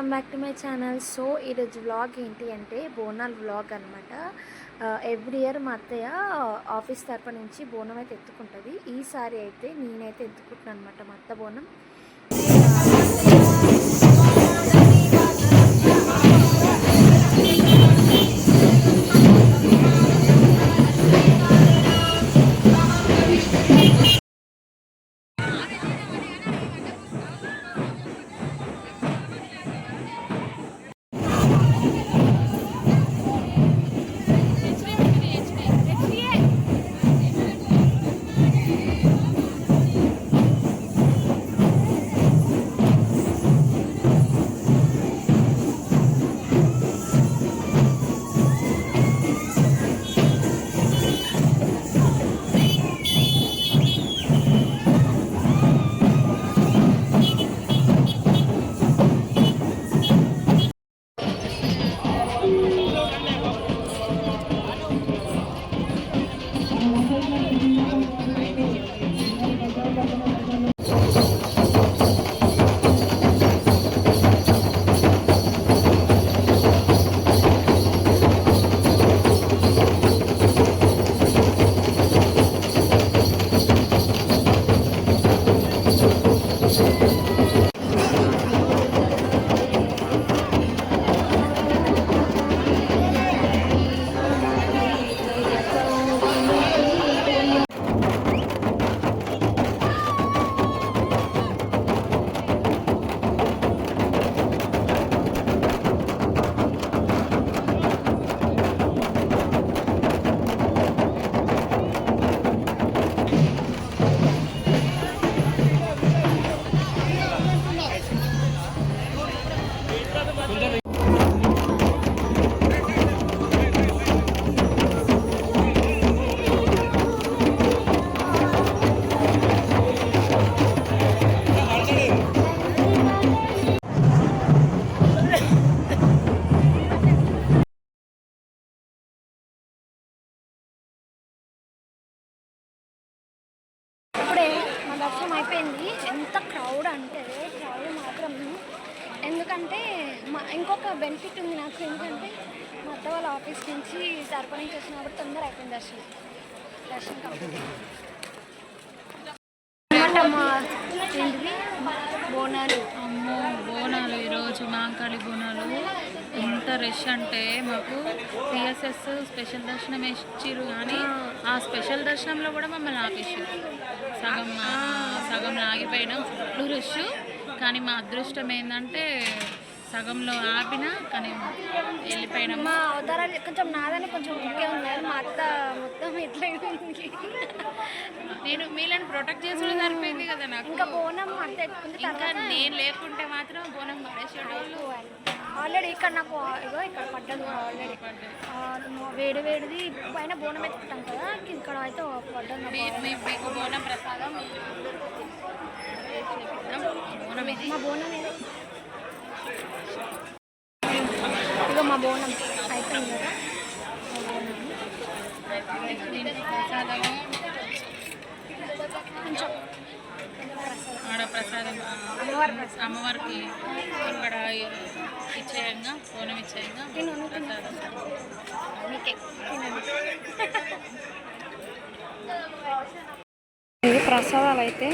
Welcome back to my channel. So ఈరోజు vlog ఏంటి అంటే బోనాల వ్లాగ్ అనమాట. ఎవ్రీ ఇయర్ మా అత్తయ్య ఆఫీస్ తరపు నుంచి బోనం అయితే ఎత్తుకుంటుంది. ఈసారి అయితే నేనైతే ఎత్తుకుంటున్నాను అనమాట మా అత్త బోనం. దర్శనం అయిపోయింది. ఎంత క్రౌడ్ అంటే క్రౌడ్ మాత్రం. ఎందుకంటే ఇంకొక బెనిఫిట్ ఉంది నాకు. ఎందుకంటే మా అత్త వాళ్ళ ఆఫీస్ నుంచి తరపు నుంచి వచ్చినప్పుడు తొందర అయిపోయింది దర్శనం కంప్లీట్. ఏంటిది బోనాలు. అమ్మో బోనాలు ఈరోజు మాంకాళి బోనాలు. ఎంత రష్ అంటే మాకు పిఎస్ఎస్ స్పెషల్ దర్శనం ఇచ్చిర్రు, కానీ ఆ స్పెషల్ దర్శనంలో కూడా మమ్మల్ని ఆపేసారు. సగంలో ఆగిపోయినాం, ఫుల్ రష్. కానీ మా అదృష్టం ఏంటంటే సగంలో ఆపినా కానీ వెళ్ళిపోయినాం. మా అవతారాలు కొంచెం నాదని కొంచెం ఓకే ఉన్నాయి. మా అత్త మొత్తం ఎట్లా నేను మీలని ప్రొటెక్ట్ చేసుకుని సరిపోయింది కదా నాకు. ఇంకా బోనం అంత ఎత్తుకుంది. ఇంకా నేను లేకుంటే మాత్రం బోనం పడేసేవాళ్ళు. ఆల్రెడీ ఇక్కడ నాకు ఇగో ఇక్కడ పడ్డది కూడా. ఆల్రెడీ వేడిది పైన బోనం ఎత్తుకుంటాం కదా, ఇక్కడ అయితే పడ్డది. మీకు బోనం ప్రసాదం. బోనం ఇది, మా బోనం ఇది. ఇగో మా బోనం అయిపోయింది కదా. ప్రసాదము కొంచెం ఆడ ప్రసాదం అమ్మవారికి ఇక్కడ ఇచ్చేయంగా, బోనం ఇచ్చేయంగా ప్రసాదం ప్రసాదాలు అయితే